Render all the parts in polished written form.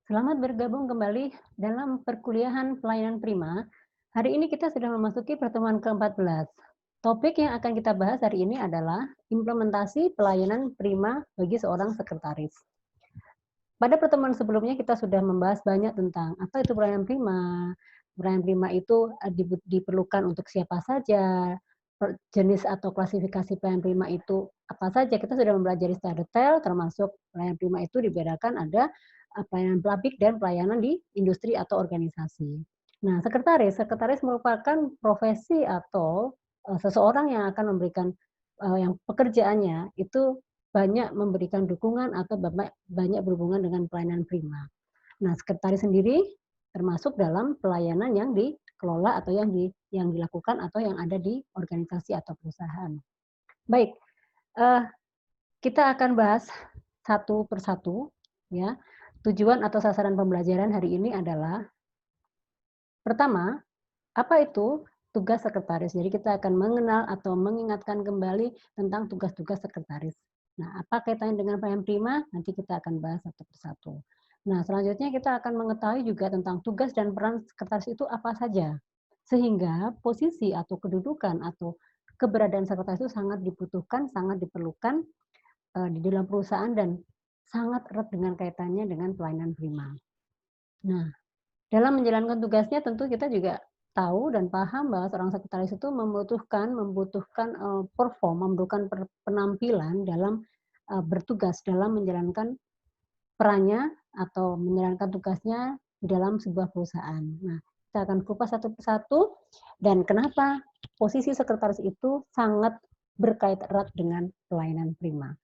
Selamat bergabung kembali dalam perkuliahan pelayanan prima. Hari ini kita sudah memasuki pertemuan ke-14. Topik yang akan kita bahas hari ini adalah implementasi pelayanan prima bagi seorang sekretaris. Pada pertemuan sebelumnya kita sudah membahas banyak tentang apa itu pelayanan prima. Pelayanan prima itu diperlukan untuk siapa saja, jenis atau klasifikasi pelayanan prima itu apa saja. Kita sudah mempelajari secara detail, termasuk pelayanan prima itu dibedakan ada pelayanan publik dan pelayanan di industri atau organisasi. Nah, sekretaris merupakan profesi atau seseorang yang akan memberikan yang pekerjaannya itu banyak memberikan dukungan atau banyak berhubungan dengan pelayanan prima. Nah, sekretaris sendiri termasuk dalam pelayanan yang dikelola atau yang dilakukan atau yang ada di organisasi atau perusahaan. Baik, uh, kita akan bahas satu persatu ya. Tujuan atau sasaran pembelajaran hari ini adalah pertama, apa itu tugas sekretaris? Jadi kita akan mengenal atau mengingatkan kembali tentang tugas-tugas sekretaris. Nah, apa kaitannya dengan pelayanan prima? Nanti kita akan bahas satu persatu. Nah, selanjutnya kita akan mengetahui juga tentang tugas dan peran sekretaris itu apa saja. Sehingga posisi atau kedudukan atau keberadaan sekretaris itu sangat dibutuhkan, sangat diperlukan di dalam perusahaan dan sangat erat dengan kaitannya dengan pelayanan prima. Nah, dalam menjalankan tugasnya tentu kita juga tahu dan paham bahwa seorang sekretaris itu membutuhkan membutuhkan penampilan dalam bertugas dalam menjalankan perannya atau menjalankan tugasnya di dalam sebuah perusahaan. Nah, kita akan kupas satu persatu dan kenapa posisi sekretaris itu sangat berkait erat dengan pelayanan prima.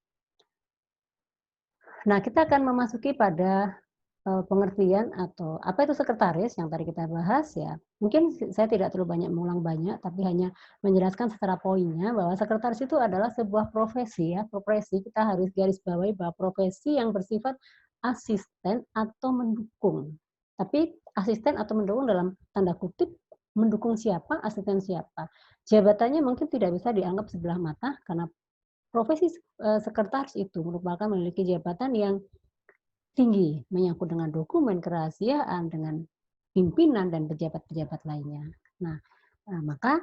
Nah, kita akan memasuki pada pengertian atau apa itu sekretaris yang tadi kita bahas ya. Mungkin saya tidak terlalu banyak mengulang banyak, tapi hanya menjelaskan secara poinnya bahwa sekretaris itu adalah sebuah profesi ya, profesi kita harus garis bawahi bahwa profesi yang bersifat asisten atau mendukung. Tapi asisten atau mendukung dalam tanda kutip mendukung siapa, asisten siapa. Jabatannya mungkin tidak bisa dianggap sebelah mata karena profesi sekretaris itu merupakan memiliki jabatan yang tinggi, menyangkut dengan dokumen kerahasiaan, dengan pimpinan dan pejabat-pejabat lainnya. Nah, maka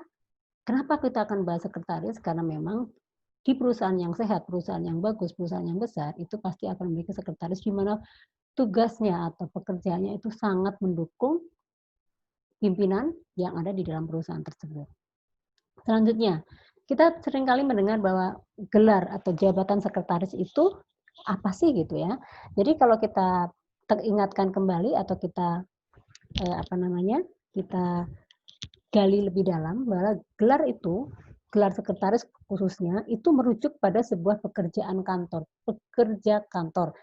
kenapa kita akan bahas sekretaris? Karena memang di perusahaan yang sehat, perusahaan yang bagus, perusahaan yang besar, itu pasti akan memiliki sekretaris di mana tugasnya atau pekerjaannya itu sangat mendukung pimpinan yang ada di dalam perusahaan tersebut. Selanjutnya, kita seringkali mendengar bahwa gelar atau jabatan sekretaris itu apa sih gitu ya. Jadi kalau kita teringatkan kembali atau kita kita gali lebih dalam bahwa gelar sekretaris khususnya itu merujuk pada sebuah pekerja kantor.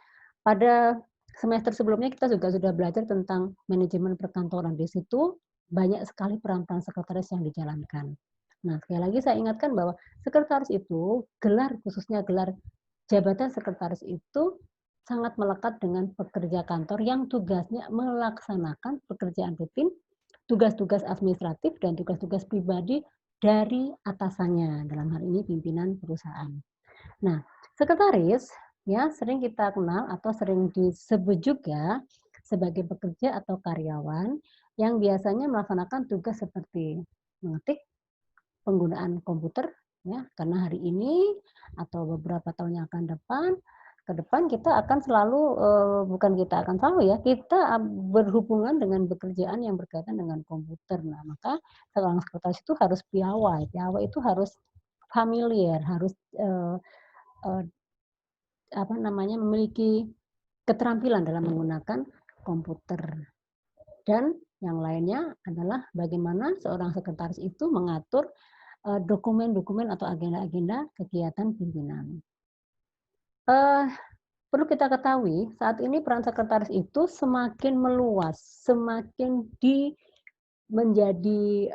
Pada semester sebelumnya kita juga sudah belajar tentang manajemen perkantoran. Di situ banyak sekali peran-peran sekretaris yang dijalankan. Nah, sekali lagi saya ingatkan bahwa sekretaris itu khususnya gelar jabatan sekretaris itu sangat melekat dengan pekerja kantor yang tugasnya melaksanakan pekerjaan rutin, tugas-tugas administratif dan tugas-tugas pribadi dari atasannya, dalam hal ini pimpinan perusahaan. Nah, sekretaris ya sering kita kenal atau sering disebut juga sebagai pekerja atau karyawan yang biasanya melaksanakan tugas seperti mengetik, penggunaan komputer ya, karena hari ini atau beberapa tahun yang akan ke depan kita akan selalu bukan kita akan selalu ya, kita berhubungan dengan pekerjaan yang berkaitan dengan komputer. Nah, maka seorang sekretaris itu harus piawai. Piawai itu harus familiar, harus eee eee, memiliki keterampilan dalam menggunakan komputer. Dan yang lainnya adalah bagaimana seorang sekretaris itu mengatur dokumen-dokumen atau agenda-agenda kegiatan pimpinan. Eh, Perlu kita ketahui, saat ini peran sekretaris itu semakin meluas, semakin menjadi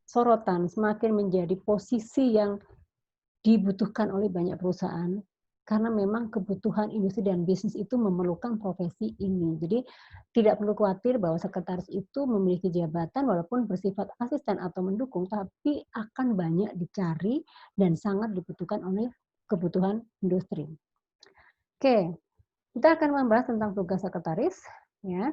sorotan, semakin menjadi posisi yang dibutuhkan oleh banyak perusahaan, karena memang kebutuhan industri dan bisnis itu memerlukan profesi ini. Jadi tidak perlu khawatir bahwa sekretaris itu memiliki jabatan walaupun bersifat asisten atau mendukung, tapi akan banyak dicari dan sangat dibutuhkan oleh kebutuhan industri. Oke, Kita akan membahas tentang tugas sekretaris, ya.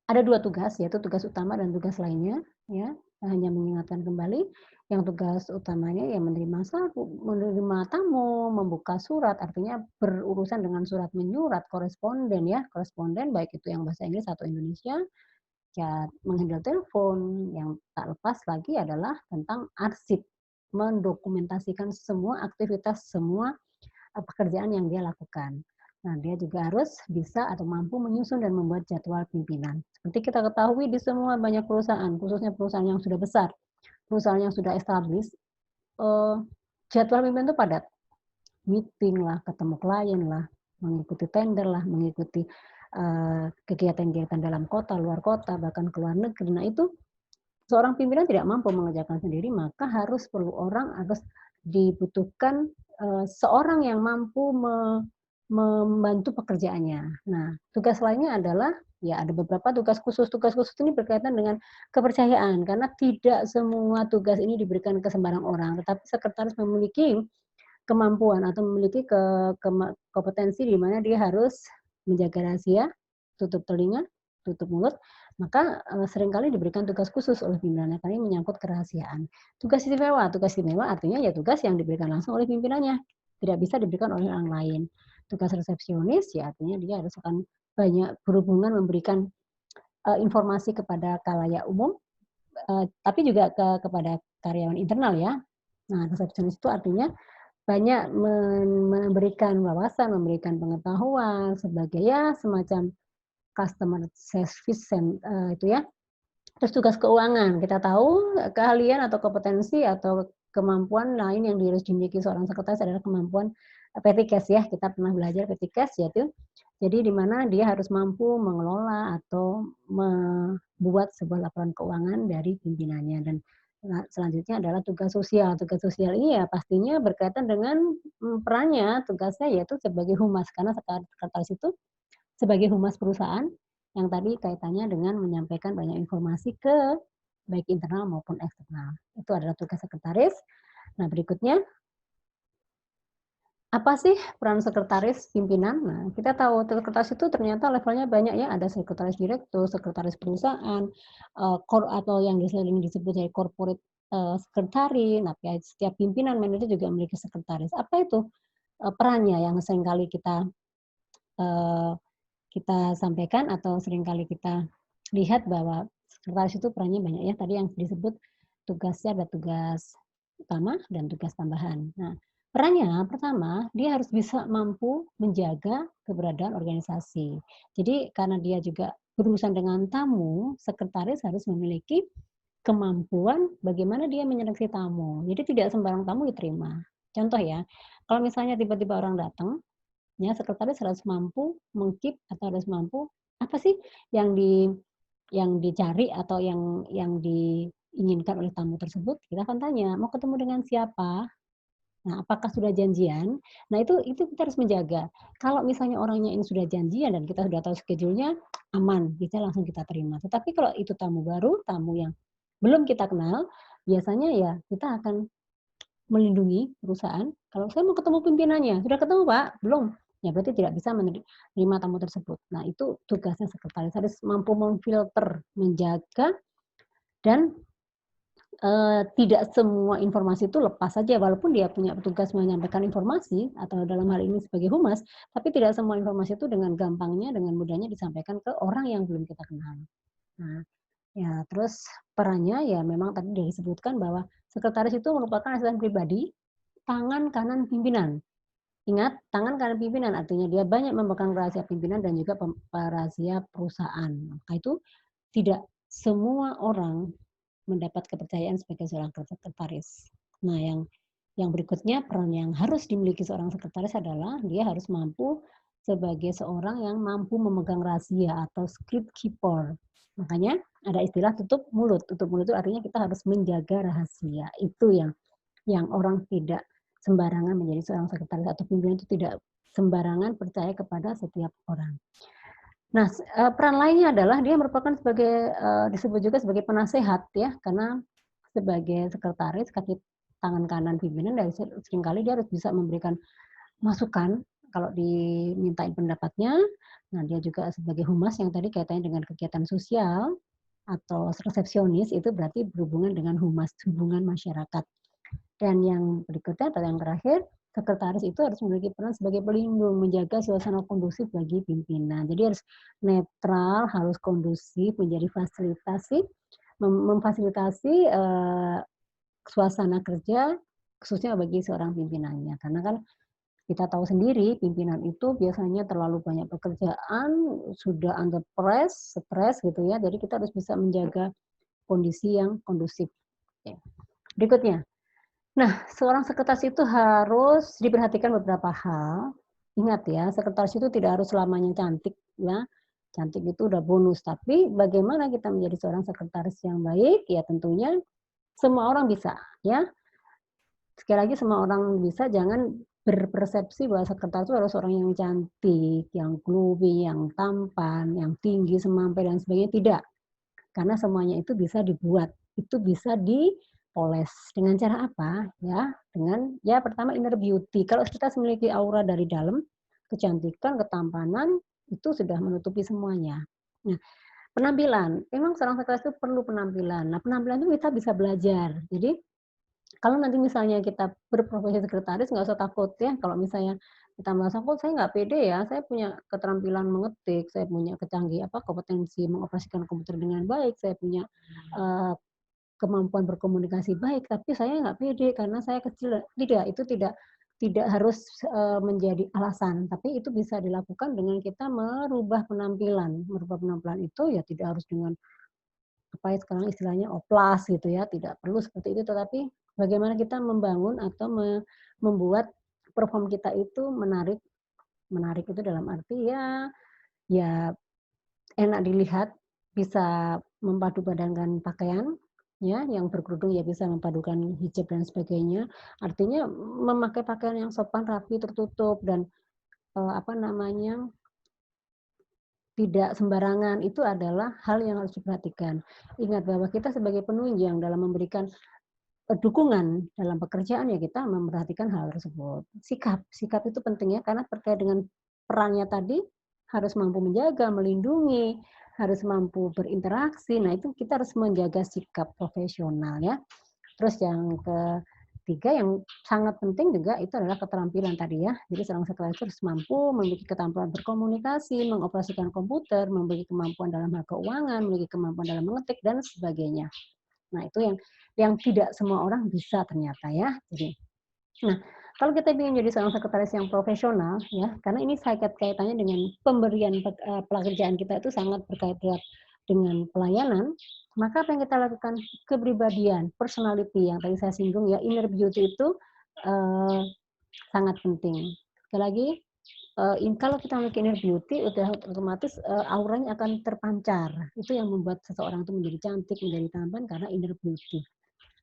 Ada 2 tugas, yaitu tugas utama dan tugas lainnya, ya. Hanya mengingatkan kembali, yang tugas utamanya ya menerima tamu, membuka surat, artinya berurusan dengan surat menyurat, koresponden ya, koresponden baik itu yang bahasa Inggris atau Indonesia, ya menghandle telepon, yang tak lepas lagi adalah tentang arsip, mendokumentasikan semua aktivitas, semua pekerjaan yang dia lakukan. Nah, dia juga harus bisa atau mampu menyusun dan membuat jadwal pimpinan. Seperti kita ketahui di semua banyak perusahaan, khususnya perusahaan yang sudah besar, perusahaan yang sudah established, eh, jadwal pimpinan itu padat. Meeting lah, ketemu klien lah, mengikuti tender lah, mengikuti kegiatan-kegiatan dalam kota, luar kota, bahkan ke luar negeri. Nah, itu seorang pimpinan tidak mampu mengerjakan sendiri, maka harus dibutuhkan seorang yang mampu membantu pekerjaannya. Nah, tugas lainnya adalah ya ada beberapa tugas khusus. Tugas khusus ini berkaitan dengan kepercayaan karena tidak semua tugas ini diberikan ke sembarang orang, tetapi sekretaris memiliki kemampuan atau memiliki kompetensi di mana dia harus menjaga rahasia, tutup telinga, tutup mulut, maka seringkali diberikan tugas khusus oleh pimpinannya karena ini menyangkut kerahasiaan. Tugas istimewa artinya ya tugas yang diberikan langsung oleh pimpinannya, tidak bisa diberikan oleh orang lain. Tugas resepsionis ya artinya dia harus akan banyak berhubungan memberikan informasi kepada khalayak umum, tapi juga kepada karyawan internal ya. Nah, resepsionis itu artinya banyak memberikan wawasan, memberikan pengetahuan sebagai ya semacam customer service itu ya. Terus tugas keuangan, kita tahu keahlian atau kompetensi atau kemampuan lain yang harus dimiliki seorang sekretaris adalah kemampuan petty cash ya. Kita pernah belajar petty cash yaitu jadi di mana dia harus mampu mengelola atau membuat sebuah laporan keuangan dari pimpinannya dan selanjutnya adalah tugas sosial. Tugas sosial ini ya pastinya berkaitan dengan perannya, tugasnya yaitu sebagai humas karena sekretaris itu sebagai humas perusahaan yang tadi kaitannya dengan menyampaikan banyak informasi ke baik internal maupun eksternal. Itu adalah tugas sekretaris. Nah, berikutnya apa sih peran sekretaris pimpinan? Nah, kita tahu sekretaris itu ternyata levelnya banyak ya, ada sekretaris direktur, sekretaris perusahaan, atau yang sering disebut sebagai corporate secretary. Nah, setiap pimpinan manajer juga memiliki sekretaris. Apa itu perannya yang seringkali uh, kita sampaikan atau seringkali kita lihat bahwa sekretaris itu perannya banyak ya. Tadi yang disebut tugasnya ada tugas utama dan tugas tambahan. Nah, perannya pertama, dia harus bisa mampu menjaga keberadaan organisasi. Jadi karena dia juga berurusan dengan tamu, sekretaris harus memiliki kemampuan bagaimana dia menyeleksi tamu. Jadi tidak sembarang tamu diterima. Contoh ya, kalau misalnya tiba-tiba orang datang, ya sekretaris harus mampu meng-keep atau harus mampu apa sih yang dicari atau yang diinginkan oleh tamu tersebut, kita akan tanya, "Mau ketemu dengan siapa?" Nah, apakah sudah janjian? Nah, itu kita harus menjaga. Kalau misalnya orangnya ini sudah janjian dan kita sudah tahu schedule-nya, aman, bisa langsung kita terima. Tetapi kalau itu tamu baru, tamu yang belum kita kenal, biasanya ya kita akan melindungi perusahaan. Kalau saya mau ketemu pimpinannya, "Sudah ketemu, Pak?" "Belum." Ya berarti tidak bisa menerima tamu tersebut. Nah, itu tugasnya sekretaris, harus mampu memfilter, menjaga dan tidak semua informasi itu lepas saja walaupun dia punya tugas menyampaikan informasi atau dalam hal ini sebagai humas, tapi tidak semua informasi itu dengan gampangnya, dengan mudahnya disampaikan ke orang yang belum kita kenal. Nah, ya terus perannya ya memang tadi sudah disebutkan bahwa sekretaris itu merupakan asisten pribadi, tangan kanan pimpinan. Ingat, tangan kanan pimpinan artinya dia banyak memegang rahasia pimpinan dan juga rahasia perusahaan. Maka itu tidak semua orang mendapat kepercayaan sebagai seorang sekretaris. Nah, yang berikutnya peran yang harus dimiliki seorang sekretaris adalah dia harus mampu sebagai seorang yang mampu memegang rahasia atau script keeper. Makanya ada istilah tutup mulut. Tutup mulut itu artinya kita harus menjaga rahasia. Itu yang orang tidak sembarangan menjadi seorang sekretaris atau pimpinan itu tidak sembarangan percaya kepada setiap orang. Nah, peran lainnya adalah dia merupakan sebagai disebut juga sebagai penasehat ya, karena sebagai sekretaris, kaki tangan kanan pimpinan dan seringkali dia harus bisa memberikan masukan kalau dimintain pendapatnya. Nah, dia juga sebagai humas yang tadi kaitannya dengan kegiatan sosial atau resepsionis itu berarti berhubungan dengan humas, hubungan masyarakat. Dan yang berikutnya atau yang terakhir, sekretaris itu harus memiliki peran sebagai pelindung, menjaga suasana kondusif bagi pimpinan. Jadi harus netral, harus kondusif, menjadi fasilitasi, memfasilitasi suasana kerja khususnya bagi seorang pimpinannya. Karena kan kita tahu sendiri pimpinan itu biasanya terlalu banyak pekerjaan, sudah under press, stres gitu ya. Jadi kita harus bisa menjaga kondisi yang kondusif. Berikutnya, nah, seorang sekretaris itu harus diperhatikan beberapa hal. Ingat ya, sekretaris itu tidak harus selamanya cantik ya. Cantik itu udah bonus, tapi bagaimana kita menjadi seorang sekretaris yang baik? Ya tentunya semua orang bisa ya. Sekali lagi semua orang bisa, jangan berpersepsi bahwa sekretaris itu harus orang yang cantik, yang glowing, yang tampan, yang tinggi, semampai dan sebagainya, tidak. Karena semuanya itu bisa dibuat, itu bisa dipoles. Dengan cara apa? Ya, dengan ya pertama inner beauty. Kalau kita memiliki aura dari dalam, kecantikan, ketampanan, itu sudah menutupi semuanya. Nah, penampilan, memang seorang sekretaris itu perlu penampilan. Nah, penampilan itu kita bisa belajar. Jadi, kalau nanti misalnya kita berprofesi sekretaris, nggak usah takut ya, kalau misalnya kita merasa, "Kok saya nggak pede ya, saya punya keterampilan mengetik, saya punya kompetensi mengoperasikan komputer dengan baik, saya punya, eee, kemampuan berkomunikasi baik, tapi saya nggak pede karena saya kecil." Tidak, itu tidak harus, menjadi alasan, tapi itu bisa dilakukan dengan kita merubah penampilan. Merubah penampilan itu ya tidak harus dengan apa ya sekarang istilahnya oplas gitu ya, tidak perlu seperti itu, tetapi bagaimana kita membangun atau membuat perform kita itu menarik. Menarik itu dalam arti ya enak dilihat, bisa memadupadankan pakaian, ya, yang berkerudung ya bisa memadukan hijab dan sebagainya. Artinya memakai pakaian yang sopan, rapi, tertutup dan, apa namanya, tidak sembarangan, itu adalah hal yang harus diperhatikan. Ingat bahwa kita sebagai penunjang dalam memberikan, dukungan dalam pekerjaan ya kita memperhatikan hal tersebut. Sikap, sikap itu penting ya karena terkait dengan perannya tadi, harus mampu menjaga, melindungi, harus mampu berinteraksi. Nah itu kita harus menjaga sikap profesional ya. Terus yang ketiga yang sangat penting juga itu adalah keterampilan tadi ya. Jadi seorang sekretaris harus mampu memiliki keterampilan berkomunikasi, mengoperasikan komputer, memiliki kemampuan dalam hal keuangan, memiliki kemampuan dalam mengetik dan sebagainya. Nah, itu yang tidak semua orang bisa ternyata ya. Jadi, nah, kalau kita ingin jadi seorang sekretaris yang profesional ya, karena ini kaitannya dengan pemberian pekerjaan kita itu sangat berkaitan dengan pelayanan, maka apa yang kita lakukan? Kepribadian, personality yang tadi saya singgung ya, inner beauty itu, eee, sangat penting. Sekali lagi, kalau kita memiliki inner beauty udah otomatis, auranya akan terpancar. Itu yang membuat seseorang itu menjadi cantik, menjadi tampan karena inner beauty.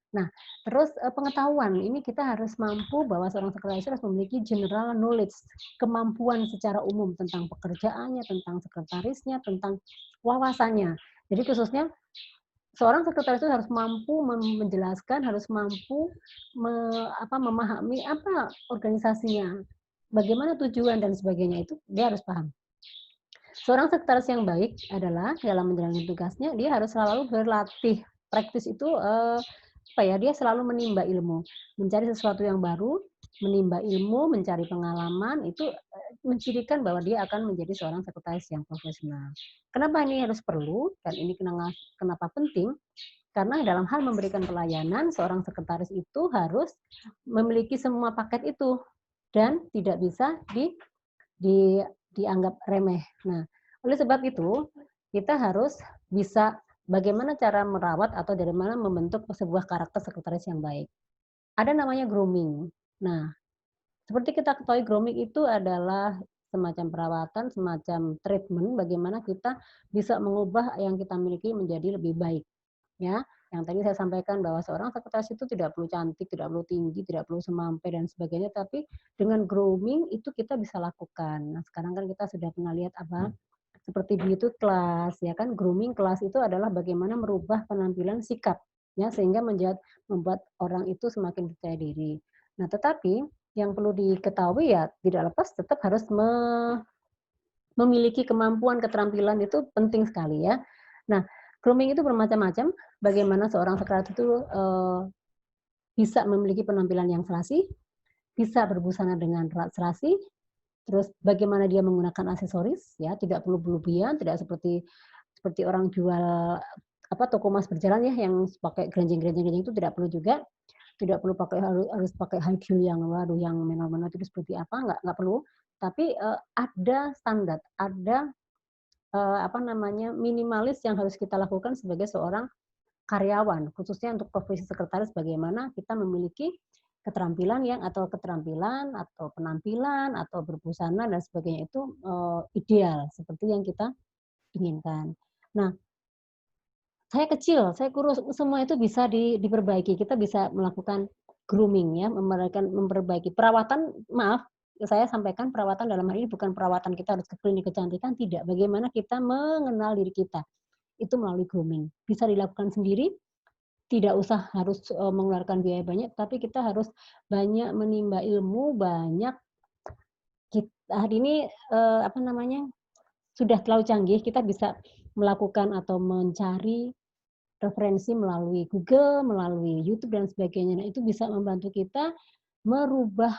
Nah, terus, pengetahuan, ini kita harus mampu bahwa seorang sekretaris harus memiliki general knowledge, kemampuan secara umum tentang pekerjaannya, tentang sekretarisnya, tentang wawasannya. Jadi khususnya seorang sekretaris itu harus mampu menjelaskan, harus mampu memahami apa organisasinya, bagaimana tujuan dan sebagainya itu dia harus paham. Seorang sekretaris yang baik adalah dalam menjalani tugasnya dia harus selalu berlatih. Praktis itu, dia selalu menimba ilmu, mencari sesuatu yang baru, menimba ilmu, mencari pengalaman, itu, mencirikan bahwa dia akan menjadi seorang sekretaris yang profesional. Kenapa ini harus perlu dan ini kenapa penting? Karena dalam hal memberikan pelayanan, seorang sekretaris itu harus memiliki semua paket itu dan tidak bisa di dianggap remeh. Nah, oleh sebab itu, kita harus bisa bagaimana cara merawat atau dari mana membentuk sebuah karakter sekretaris yang baik. Ada namanya grooming. Nah, seperti kita ketahui grooming itu adalah semacam perawatan, semacam treatment bagaimana kita bisa mengubah yang kita miliki menjadi lebih baik, ya. Yang tadi saya sampaikan bahwa seorang sekretaris itu tidak perlu cantik, tidak perlu tinggi, tidak perlu semampai dan sebagainya, tapi dengan grooming itu kita bisa lakukan. Nah, sekarang kan kita sudah pernah lihat apa, seperti beauty class, ya kan, grooming class itu adalah bagaimana merubah penampilan sikap, ya, sehingga membuat orang itu semakin percaya diri. Nah, tetapi yang perlu diketahui ya tidak lepas tetap harus memiliki kemampuan, keterampilan itu penting sekali ya. Nah, grooming itu bermacam-macam, bagaimana seorang sekretariat itu, bisa memiliki penampilan yang serasi, bisa berbusana dengan serasi, terus bagaimana dia menggunakan aksesoris ya, tidak perlu berlebihan, tidak seperti seperti orang jual apa, toko emas berjalan ya, yang pakai grenjeng-grenjeng itu tidak perlu juga. Tidak perlu pakai harus pakai high heel yang waduh yang mena-mena itu seperti apa, nggak perlu. Tapi, ada standar, ada, apa namanya, minimalis yang harus kita lakukan sebagai seorang karyawan, khususnya untuk profesi sekretaris bagaimana kita memiliki keterampilan atau penampilan atau berbusana dan sebagainya itu, ideal seperti yang kita inginkan. Nah, saya kecil, saya kurus, semua itu bisa diperbaiki. Kita bisa melakukan grooming ya, memperbaiki perawatan maaf, saya sampaikan perawatan dalam hal ini bukan perawatan kita harus ke klinik kecantikan, tidak. Bagaimana kita mengenal diri kita, itu melalui grooming. Bisa dilakukan sendiri, tidak usah harus, mengeluarkan biaya banyak, tapi kita harus banyak menimba ilmu, banyak hari ini, apa namanya, sudah terlalu canggih, kita bisa melakukan atau mencari referensi melalui Google, melalui YouTube dan sebagainya. Nah, itu bisa membantu kita merubah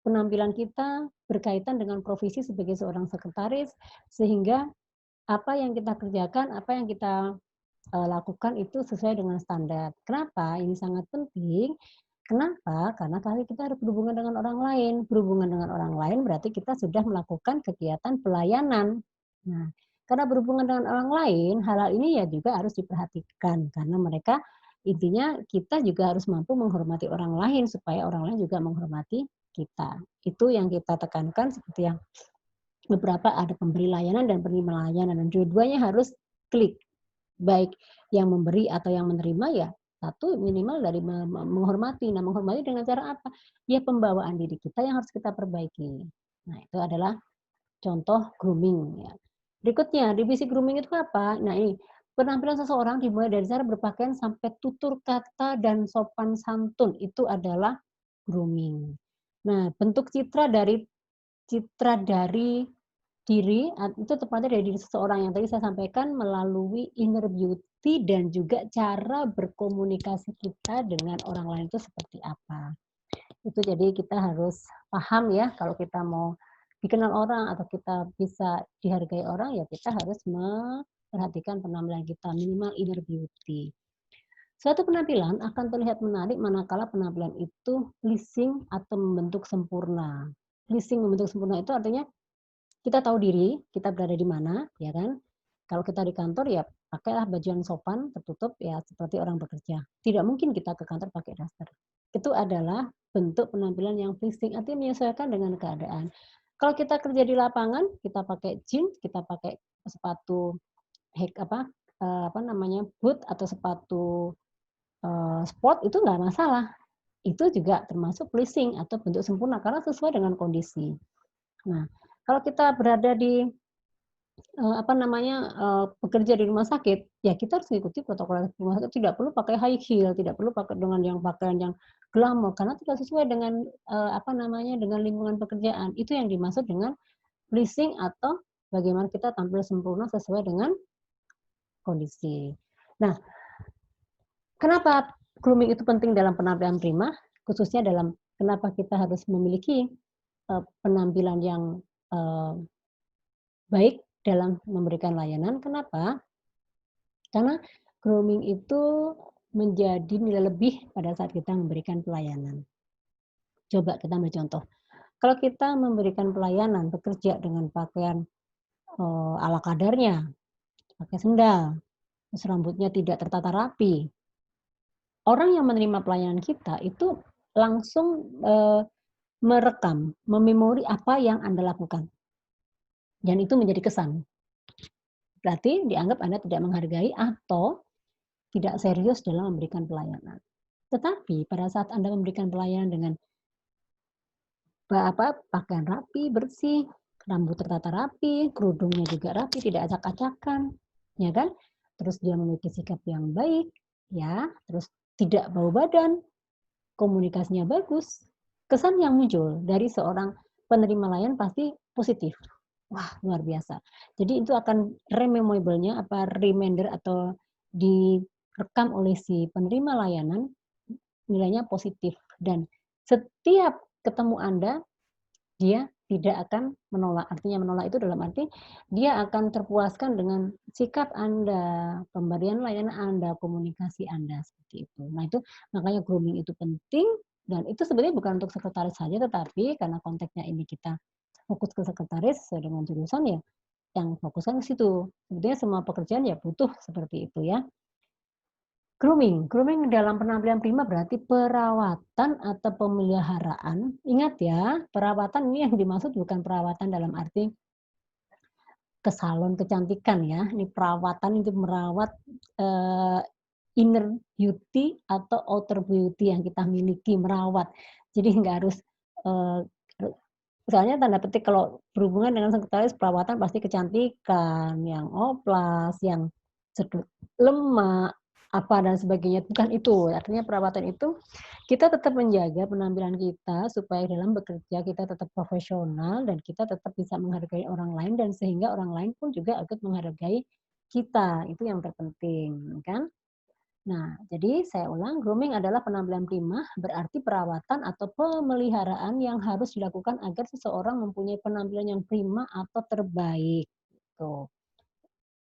penampilan kita berkaitan dengan profesi sebagai seorang sekretaris, sehingga apa yang kita kerjakan, apa yang kita, lakukan itu sesuai dengan standar. Kenapa? Ini sangat penting. Kenapa? Karena kali kita harus berhubungan dengan orang lain. Berhubungan dengan orang lain berarti kita sudah melakukan kegiatan pelayanan. Nah, karena berhubungan dengan orang lain, hal-hal ini ya juga harus diperhatikan karena mereka intinya kita juga harus mampu menghormati orang lain supaya orang lain juga menghormati kita. Itu yang kita tekankan seperti yang beberapa ada pemberi layanan dan penerima layanan dan dua-duanya harus klik. Baik yang memberi atau yang menerima ya satu minimal dari menghormati. Nah, menghormati dengan cara apa? Ya pembawaan diri kita yang harus kita perbaiki. Nah, itu adalah contoh grooming ya. Berikutnya, divisi grooming itu apa? Nah, ini penampilan seseorang dimulai dari cara berpakaian sampai tutur kata dan sopan santun itu adalah grooming. Nah, bentuk citra dari diri, itu tepatnya dari diri seseorang yang tadi saya sampaikan melalui inner beauty dan juga cara berkomunikasi kita dengan orang lain itu seperti apa. Itu jadi kita harus paham ya kalau kita mau dikenal orang atau kita bisa dihargai orang ya kita harus memperhatikan penampilan kita minimal inner beauty. Suatu penampilan akan terlihat menarik manakala penampilan itu pleasing atau membentuk sempurna. Pleasing membentuk sempurna itu artinya kita tahu diri, kita berada di mana, ya kan? Kalau kita di kantor ya pakailah baju yang sopan, tertutup ya seperti orang bekerja. Tidak mungkin kita ke kantor pakai daster. Itu adalah bentuk penampilan yang pleasing, artinya menyesuaikan dengan keadaan. Kalau kita kerja di lapangan, kita pakai jeans, kita pakai sepatu apa namanya, boot atau sepatu, sport itu nggak masalah. Itu juga termasuk pleasing atau bentuk sempurna karena sesuai dengan kondisi. Nah, kalau kita berada di apa namanya, bekerja di rumah sakit, ya kita harus mengikuti protokol rumah sakit, tidak perlu pakai high heel, tidak perlu pakai dengan yang pakaian yang glamor, karena tidak sesuai dengan, apa namanya, dengan lingkungan pekerjaan. Itu yang dimaksud dengan pleasing atau bagaimana kita tampil sempurna sesuai dengan kondisi. Nah, kenapa grooming itu penting dalam penampilan prima, khususnya dalam kenapa kita harus memiliki, penampilan yang, eee, baik dalam memberikan layanan, kenapa? Karena grooming itu menjadi nilai lebih pada saat kita memberikan pelayanan. Coba kita ambil contoh, kalau kita memberikan pelayanan, bekerja dengan pakaian, ala kadarnya, pakai sendal, terus rambutnya tidak tertata rapi, orang yang menerima pelayanan kita itu langsung, merekam, mememori apa yang Anda lakukan, dan itu menjadi kesan. Berarti dianggap Anda tidak menghargai atau tidak serius dalam memberikan pelayanan. Tetapi pada saat Anda memberikan pelayanan dengan pakaian rapi, bersih, rambut tertata rapi, kerudungnya juga rapi, tidak acak-acakan, ya kan? Terus dia memiliki sikap yang baik, ya, terus tidak bau badan, komunikasinya bagus. kesan yang muncul dari seorang penerima layan pasti positif. Wah, luar biasa. Jadi itu akan rememorable-nya, reminder atau direkam oleh si penerima layanan, nilainya positif dan setiap ketemu Anda, dia tidak akan menolak. Artinya menolak itu dalam arti dia akan terpuaskan dengan sikap Anda, pemberian layanan Anda, komunikasi Anda, seperti itu. Nah itu makanya grooming itu penting dan itu sebenarnya bukan untuk sekretaris saja, tetapi karena konteksnya ini kita fokus ke sekretaris sesuai dengan jurusan ya, yang fokuskan ke situ. Sebetulnya semua pekerjaan ya butuh seperti itu ya. Grooming dalam penampilan prima berarti perawatan atau pemeliharaan. Ingat ya, perawatan ini yang dimaksud bukan perawatan dalam arti ke salon kecantikan ya. Ini perawatan itu merawat, inner beauty atau outer beauty yang kita miliki, merawat. Jadi nggak harus, eee, misalnya tanda petik kalau berhubungan dengan sekretaris perawatan pasti kecantikan, yang oplas, yang sedut lemak, apa dan sebagainya, bukan itu. Artinya perawatan itu kita tetap menjaga penampilan kita supaya dalam bekerja kita tetap profesional dan kita tetap bisa menghargai orang lain dan sehingga orang lain pun juga ikut menghargai kita, itu yang terpenting, kan? Nah, jadi saya ulang, grooming adalah penampilan prima, berarti perawatan atau pemeliharaan yang harus dilakukan agar seseorang mempunyai penampilan yang prima atau terbaik. Tuh.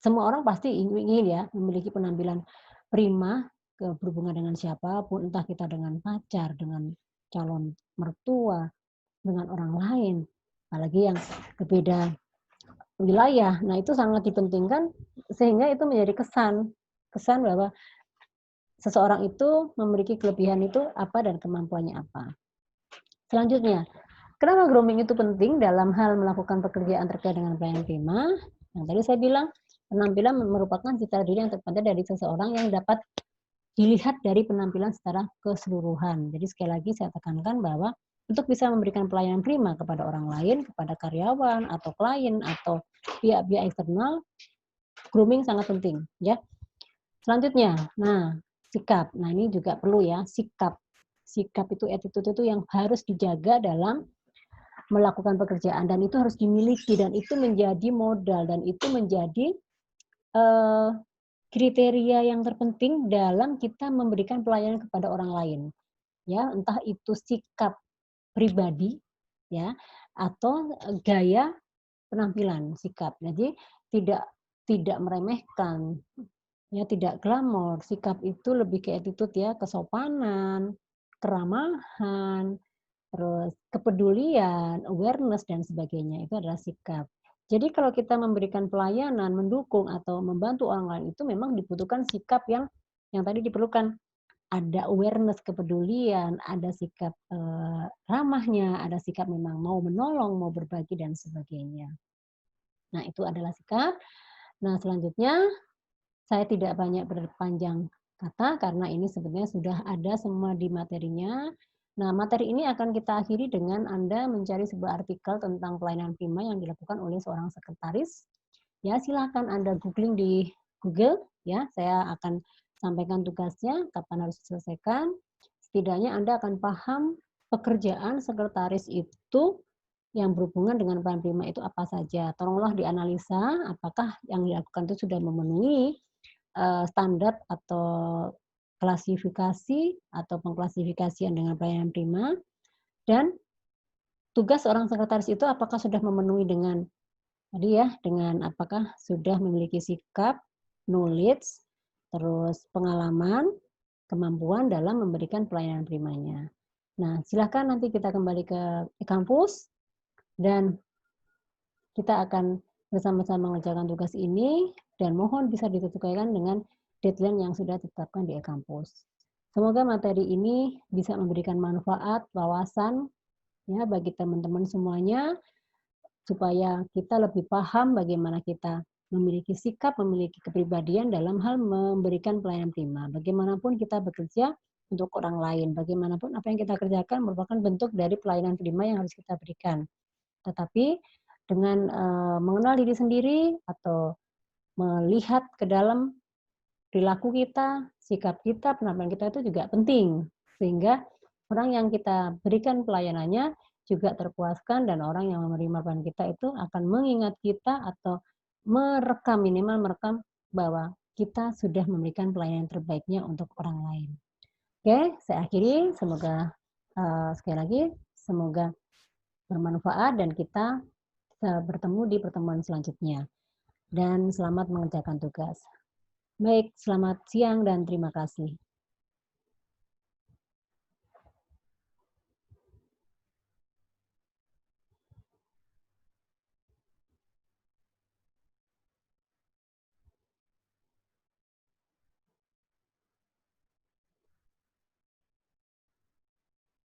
Semua orang pasti ingin ya memiliki penampilan prima berhubungan dengan siapapun, entah kita dengan pacar, dengan calon mertua, dengan orang lain, apalagi yang berbeda wilayah. Nah, itu sangat dipentingkan sehingga itu menjadi kesan bahwa seseorang itu memiliki kelebihan itu apa dan kemampuannya apa. Selanjutnya, kenapa grooming itu penting dalam hal melakukan pekerjaan terkait dengan pelayanan prima? Yang tadi saya bilang, penampilan merupakan citra diri yang terpancar dari seseorang yang dapat dilihat dari penampilan secara keseluruhan. Jadi sekali lagi saya tekankan bahwa untuk bisa memberikan pelayanan prima kepada orang lain, kepada karyawan atau klien atau pihak-pihak eksternal, grooming sangat penting, ya. Selanjutnya, nah sikap. Nah ini juga perlu ya, sikap. Sikap itu, attitude itu yang harus dijaga dalam melakukan pekerjaan dan itu harus dimiliki dan itu menjadi modal dan itu menjadi eh, kriteria yang terpenting dalam kita memberikan pelayanan kepada orang lain. Ya, entah itu sikap pribadi ya atau gaya penampilan, sikap. Jadi tidak tidak meremehkan, ya tidak glamor, sikap itu lebih ke attitude ya, kesopanan, keramahan, terus kepedulian, awareness dan sebagainya, itu adalah sikap. Jadi kalau kita memberikan pelayanan, mendukung atau membantu orang lain itu memang dibutuhkan sikap yang tadi diperlukan. Ada awareness, kepedulian, ada sikap, ramahnya, ada sikap memang mau menolong, mau berbagi dan sebagainya. Nah, itu adalah sikap. Nah, selanjutnya saya tidak banyak berpanjang kata karena ini sebenarnya sudah ada semua di materinya. Nah, materi ini akan kita akhiri dengan Anda mencari sebuah artikel tentang pelayanan prima yang dilakukan oleh seorang sekretaris. Ya, silakan Anda googling di Google ya. Saya akan sampaikan tugasnya kapan harus diselesaikan. Setidaknya Anda akan paham pekerjaan sekretaris itu yang berhubungan dengan pelayanan prima itu apa saja. Tolonglah dianalisa apakah yang dilakukan itu sudah memenuhi standar atau klasifikasi atau pengklasifikasian dengan pelayanan prima dan tugas seorang sekretaris itu apakah sudah memenuhi dengan tadi ya, dengan apakah sudah memiliki sikap, knowledge, terus pengalaman, kemampuan dalam memberikan pelayanan primanya. Nah, silakan nanti kita kembali ke kampus dan kita akan bersama-sama mengerjakan tugas ini dan mohon bisa disesuaikan dengan deadline yang sudah ditetapkan di e-kampus. Semoga materi ini bisa memberikan manfaat, wawasan ya bagi teman-teman semuanya supaya kita lebih paham bagaimana kita memiliki sikap, memiliki kepribadian dalam hal memberikan pelayanan prima. Bagaimanapun kita bekerja untuk orang lain, bagaimanapun apa yang kita kerjakan merupakan bentuk dari pelayanan prima yang harus kita berikan. Tetapi dengan mengenal diri sendiri atau melihat ke dalam perilaku kita, sikap kita, penampilan kita itu juga penting. Sehingga orang yang kita berikan pelayanannya juga terpuaskan, dan orang yang menerima pelayanan kita itu akan mengingat kita atau minimal merekam bahwa kita sudah memberikan pelayanan terbaiknya untuk orang lain. Oke, saya akhiri. Semoga sekali lagi, semoga bermanfaat dan kita bertemu di pertemuan selanjutnya. Dan selamat mengerjakan tugas. Baik, selamat siang dan terima kasih.